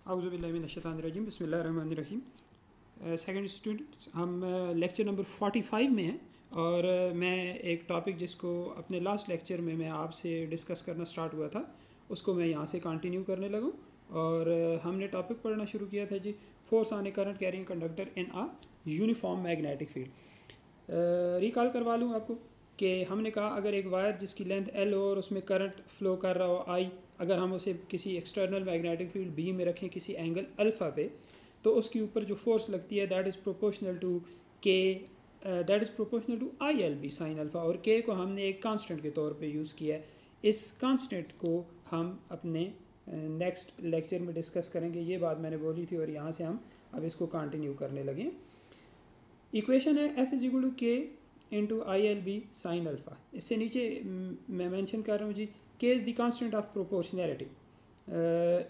औज़ुबिल्लाहिमिनश्शैतानिर्रजीम बिस्मिल्लाहिर्रहमानिर्रहीम। Second student, हम lecture number 45 में हैं और मैं एक टॉपिक जिसको अपने लास्ट लेक्चर में मैं आपसे डिस्कस करना स्टार्ट हुआ था उसको मैं यहाँ से कंटिन्यू करने लगा। और हमने टॉपिक पढ़ना शुरू किया था जी, force on a current carrying conductor in a uniform magnetic field. Recall करवा लूँ आपको कि हमने कहा अगर एक वायर जिसकी लेंथ एल हो और उसमें करंट फ्लो कर रहा हो आई, अगर हम उसे किसी एक्सटर्नल मैग्नेटिक फील्ड बी में रखें किसी एंगल अल्फ़ा पे, तो उसके ऊपर जो फोर्स लगती है that is proportional to K, that is proportional to I L B sine alpha. और के को हमने एक कांस्टेंट के तौर पे यूज़ किया है। इस कांस्टेंट को हम अपने नेक्स्ट लेक्चर में डिस्कस करेंगे, ये बात मैंने बोली थी और यहाँ से हम अब इसको कंटिन्यू करने लगे। इक्वेशन है F is equal to K into I L B sine alpha. इससे नीचे मैं मेंशन कर रहा हूँ जी, K is the constant of proportionality.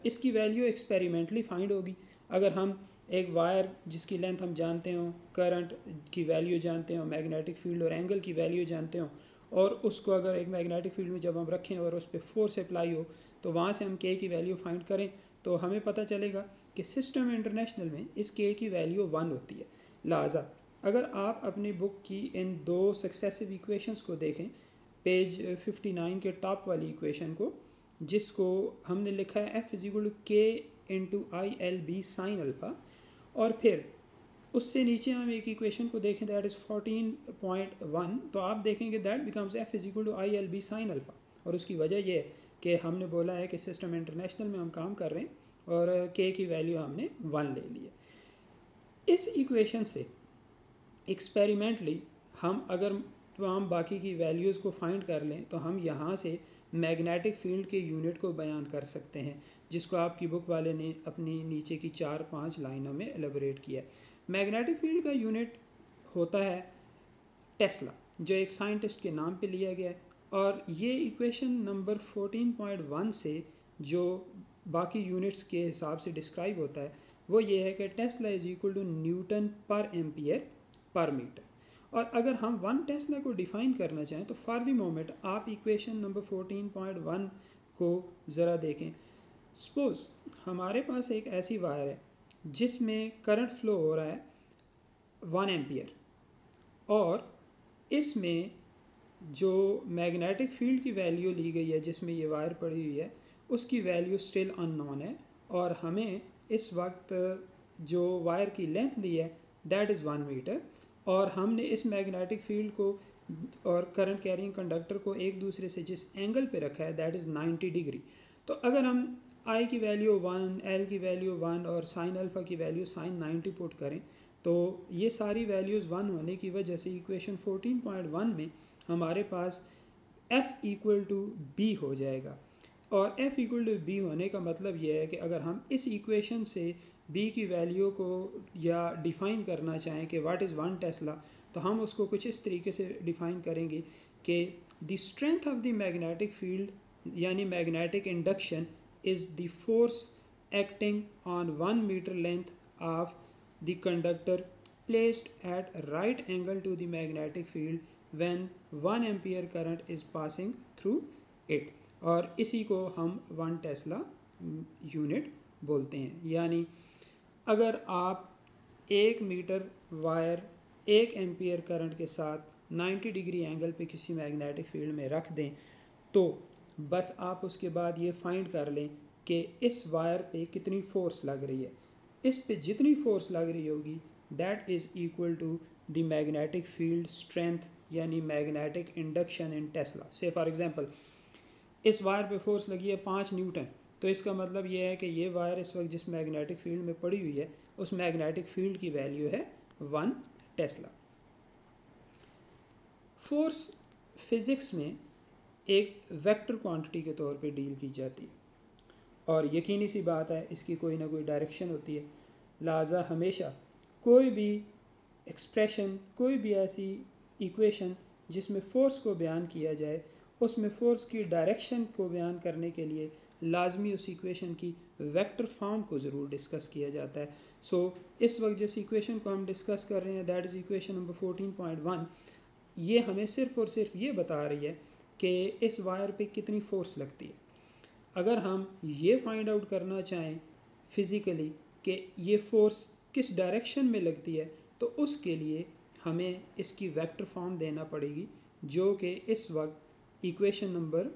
इसकी वैल्यू एक्सपेरिमेंटली फाइंड होगी। अगर हम एक वायर जिसकी लेंथ हम जानते हों, करंट की वैल्यू जानते हों, मैग्नेटिक फील्ड और एंगल की वैल्यू जानते हों, और उसको अगर एक मैग्नेटिक फील्ड में जब हम रखें और उस पर फोर्स अप्लाई हो, तो वहाँ से हम के की वैल्यू फाइंड करें तो हमें पता चलेगा कि सिस्टम इंटरनेशनल में इस के की वैल्यू 1 होती है। लिहाजा अगर आप अपनी बुक की इन दो सक्सेसिव इक्वेशंस को देखें, पेज 59 के टॉप वाली इक्वेशन को, जिसको हमने लिखा है F is equal to K into I L B sine alpha, और फिर उससे नीचे हम एक इक्वेशन को देखें दैट इज़ 14.1, तो आप देखेंगे that becomes F is equal to I L B sine alpha. और उसकी वजह यह है कि हमने बोला है कि सिस्टम इंटरनेशनल में हम काम कर रहे हैं और के की वैल्यू हमने 1 ले ली है। इस इक्वेशन से एक्सपेरिमेंटली हम अगर तमाम बाकी की वैल्यूज़ को फाइंड कर लें तो हम यहाँ से मैग्नेटिक फील्ड के यूनिट को बयान कर सकते हैं, जिसको आपकी बुक वाले ने अपनी नीचे की 4-5 लाइनों में एलेबोरेट किया है। मैग्नेटिक फील्ड का यूनिट होता है टेस्ला, जो एक साइंटिस्ट के नाम पे लिया गया है। और ये इक्वेशन नंबर 14.1 से जो बाकी यूनिट्स के हिसाब से डिस्क्राइब होता है वो ये है कि tesla is equal to newton per ampere per metre. और अगर हम 1 टेस्ला को डिफाइन करना चाहें तो फॉर द मोमेंट आप इक्वेशन नंबर 14.1 को ज़रा देखें। सपोज हमारे पास एक ऐसी वायर है जिसमें करंट फ्लो हो रहा है 1 एम्पियर, और इसमें जो मैग्नेटिक फील्ड की वैल्यू ली गई है जिसमें ये वायर पड़ी हुई है उसकी वैल्यू स्टिल अननोन है। और हमें इस वक्त जो वायर की लेंथ ली है दैट इज़ 1 मीटर, और हमने इस मैग्नेटिक फील्ड को और करंट कैरिंग कंडक्टर को एक दूसरे से जिस एंगल पे रखा है दैट इज़ 90 डिग्री। तो अगर हम आई की वैल्यू 1, एल की वैल्यू 1 और साइन अल्फ़ा की वैल्यू साइन 90 पुट करें तो ये सारी वैल्यूज़ 1 होने की वजह से इक्वेशन 14.1 में हमारे पास F इक्वल टू बी हो जाएगा। और F इक्वल टू बी होने का मतलब ये है कि अगर हम इस इक्वेशन से B की वैल्यू को या डिफ़ाइन करना चाहें कि व्हाट इज़ 1 टेस्ला, तो हम उसको कुछ इस तरीके से डिफ़ाइन करेंगे कि the strength of the magnetic field यानी magnetic induction is the force acting on 1 metre length of the conductor placed at right angle to the magnetic field when 1 ampere current is passing through it। और इसी को हम 1 Tesla unit बोलते हैं। यानी अगर आप 1 मीटर वायर 1 एम्पियर करंट के साथ 90 डिग्री एंगल पे किसी मैग्नेटिक फील्ड में रख दें तो बस आप उसके बाद ये फाइंड कर लें कि इस वायर पे कितनी फोर्स लग रही है। इस पे जितनी फोर्स लग रही होगी that is equal to the magnetic field strength यानी मैग्नेटिक इंडक्शन इन टेस्ला। से फॉर एग्जांपल इस वायर पे फोर्स लगी है 5 न्यूटन, तो इसका मतलब ये है कि ये वायर इस वक्त जिस मैग्नेटिक फील्ड में पड़ी हुई है उस मैग्नेटिक फील्ड की वैल्यू है 1 टेस्ला। फोर्स फिज़िक्स में एक वेक्टर क्वांटिटी के तौर पे डील की जाती है और यकीनी सी बात है इसकी कोई ना कोई डायरेक्शन होती है। लिहाजा हमेशा कोई भी एक्सप्रेशन, कोई भी ऐसी इक्वेशन जिसमें फ़ोर्स को बयान किया जाए उसमें फ़ोर्स की डायरेक्शन को बयान करने के लिए लाजमी उस इक्वेशन की वेक्टर फॉर्म को ज़रूर डिस्कस किया जाता है। सो इस वक्त जिस इक्वेशन को हम डिस्कस कर रहे हैं दैट इज़ इक्वेशन नंबर 14.1, ये हमें सिर्फ़ और सिर्फ ये बता रही है कि इस वायर पे कितनी फ़ोर्स लगती है। अगर हम ये फाइंड आउट करना चाहें फिज़िकली कि ये फोर्स किस डायरेक्शन में लगती है, तो उसके लिए हमें इसकी वेक्टर फॉर्म देना पड़ेगी, जो कि इस वक्त इक्वेशन नंबर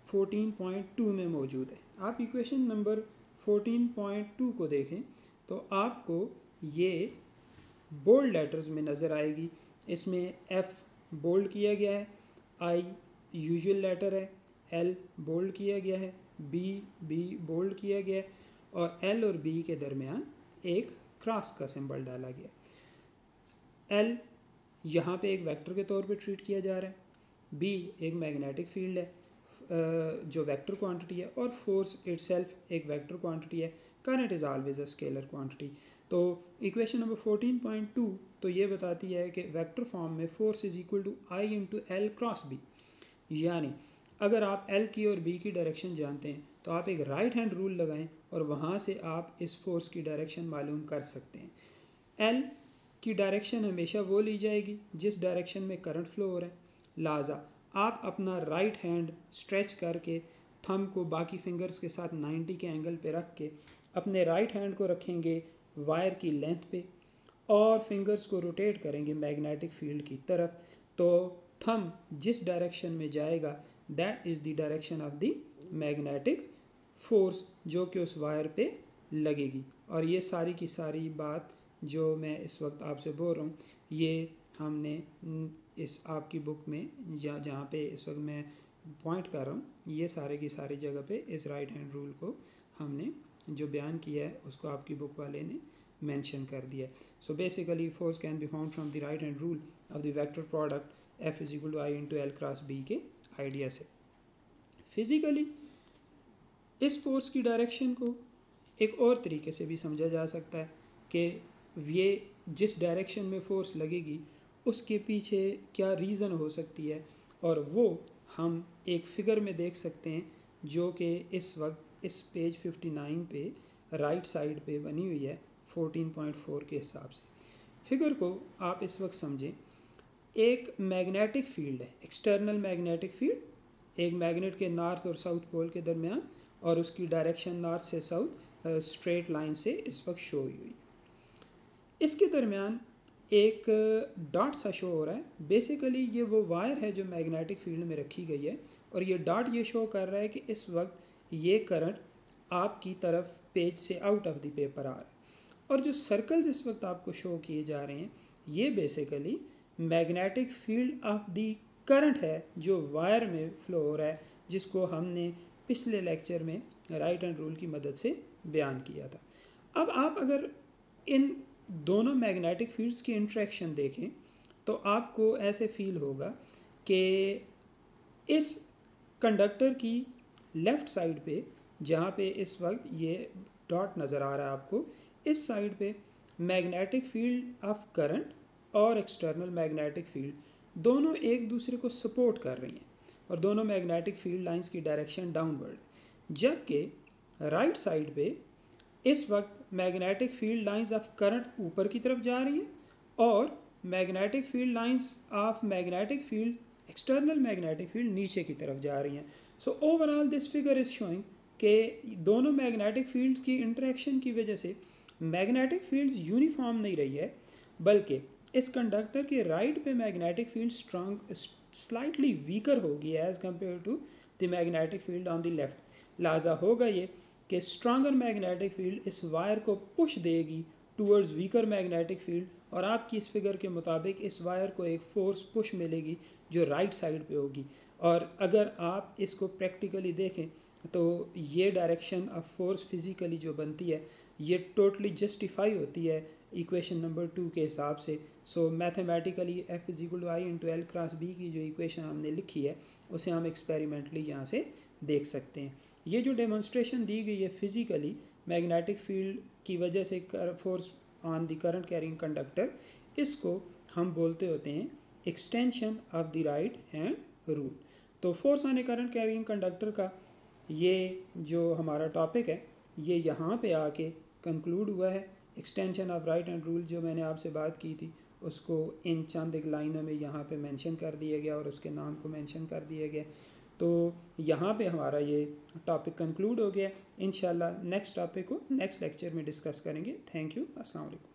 14.2 में मौजूद है। आप इक्वेशन नंबर 14.2 को देखें तो आपको ये बोल्ड लेटर्स में नज़र आएगी। इसमें F बोल्ड किया गया है, I यूजुअल लेटर है, L बोल्ड किया गया है, B बोल्ड किया गया है और L और B के दरमियान एक क्रॉस का सिंबल डाला गया है। L यहाँ पे एक वेक्टर के तौर पे ट्रीट किया जा रहा है, B एक मैग्नेटिक फील्ड है जो वेक्टर क्वांटिटी है, और फोर्स इटसेल्फ एक वेक्टर क्वांटिटी है। Current is always a scalar quantity. तो इक्वेशन नंबर 14.2 तो ये बताती है कि वेक्टर फॉर्म में force is equal to I into L cross B, यानी अगर आप L की और B की डायरेक्शन जानते हैं तो आप एक राइट हैंड रूल लगाएं और वहाँ से आप इस फोर्स की डायरेक्शन मालूम कर सकते हैं। L की डायरेक्शन हमेशा वो ली जाएगी जिस डायरेक्शन में करंट फ्लो हो रहा है। लिहाजा आप अपना राइट हैंड स्ट्रेच करके थंब को बाकी फिंगर्स के साथ 90 के एंगल पे रख के अपने राइट हैंड को रखेंगे वायर की लेंथ पे और फिंगर्स को रोटेट करेंगे मैग्नेटिक फील्ड की तरफ, तो थंब जिस डायरेक्शन में जाएगा that is the direction of the magnetic force जो कि उस वायर पे लगेगी। और ये सारी की सारी बात जो मैं इस वक्त आपसे बोल रहा हूँ ये हमने इस आपकी बुक में जहाँ पे इस वक्त मैं पॉइंट कर रहा हूँ, ये सारे की सारी जगह पे इस राइट हैंड रूल को हमने जो बयान किया है उसको आपकी बुक वाले ने मेंशन कर दिया है। So basically force can be found from the right hand rule of the vector product F is equal to I into L cross B के आइडिया से। फिजिकली इस फोर्स की डायरेक्शन को एक और तरीके से भी समझा जा सकता है कि ये जिस डायरेक्शन में फोर्स लगेगी उसके पीछे क्या रीज़न हो सकती है, और वो हम एक फ़िगर में देख सकते हैं जो कि इस वक्त इस पेज 59 पे राइट साइड पे बनी हुई है 14.4 के हिसाब से। फिगर को आप इस वक्त समझें, एक मैग्नेटिक फील्ड है, एक्सटर्नल मैग्नेटिक फील्ड, एक मैग्नेट के नॉर्थ और साउथ पोल के दरमियान, और उसकी डायरेक्शन नॉर्थ से साउथ स्ट्रेट लाइन से इस वक्त शो हुई है। इसके दरमियान एक डॉट सा शो हो रहा है। बेसिकली ये वो वायर है जो मैग्नेटिक फील्ड में रखी गई है, और ये डॉट ये शो कर रहा है कि इस वक्त ये करंट आपकी तरफ पेज से आउट ऑफ द पेपर आ रहा है। और जो सर्कल्स इस वक्त आपको शो किए जा रहे हैं ये basically magnetic field of the current है जो वायर में फ्लो हो रहा है, जिसको हमने पिछले लेक्चर में राइट हैंड रूल की मदद से बयान किया था। अब आप अगर इन दोनों मैग्नेटिक फील्ड्स की इंट्रैक्शन देखें तो आपको ऐसे फील होगा कि इस कंडक्टर की लेफ़्ट साइड पे जहाँ पे इस वक्त ये डॉट नज़र आ रहा है आपको, इस साइड पे मैग्नेटिक फील्ड ऑफ करंट और एक्सटर्नल मैग्नेटिक फील्ड दोनों एक दूसरे को सपोर्ट कर रही हैं और दोनों मैग्नेटिक फील्ड लाइंस की डायरेक्शन डाउनवर्ड, जबकि राइट साइड पे इस वक्त magnetic field lines of current ऊपर की तरफ जा रही है और magnetic field lines of magnetic field external magnetic field नीचे की तरफ जा रही हैं। So overall this figure is showing कि दोनों मैग्नेटिक फील्ड्स की इंटरेक्शन की वजह से मैग्नेटिक फील्ड्स यूनिफॉर्म नहीं रही है, बल्कि इस कंडक्टर के राइट पे magnetic field strong slightly weaker होगी as compared to the magnetic field on the left. लिहाजा होगा ये कि स्ट्रॉन्गर मैग्नेटिक फील्ड इस वायर को पुश देगी टूवर्ड्स वीकर मैग्नेटिक फील्ड, और आपकी इस फिगर के मुताबिक इस वायर को एक फोर्स पुश मिलेगी जो राइट साइड पे होगी। और अगर आप इसको प्रैक्टिकली देखें तो ये डायरेक्शन ऑफ फोर्स फिज़िकली जो बनती है ये टोटली जस्टिफाई होती है इक्वेशन नंबर 2 के हिसाब से। So mathematically F is equal to I into L cross B की जो इक्वेशन हमने लिखी है उसे हम एक्सपेरिमेंटली यहाँ से देख सकते हैं। ये जो डेमोन्स्ट्रेशन दी गई है फिज़िकली मैग्नेटिक फील्ड की वजह से force on the current carrying conductor, इसको हम बोलते होते हैं extension of the right hand rule. तो force on a current carrying conductor का ये जो हमारा टॉपिक है ये यहाँ पे आके कंक्लूड हुआ है। Extension of right hand rule जो मैंने आपसे बात की थी उसको इन चंद एक लाइनों में यहाँ पे मेंशन कर दिया गया और उसके नाम को मेंशन कर दिया गया। तो यहाँ पे हमारा ये टॉपिक कंक्लूड हो गया। इंशाल्लाह नेक्स्ट टॉपिक को नेक्स्ट लेक्चर में डिस्कस करेंगे। Thank you. अस्सलाम वालेकुम।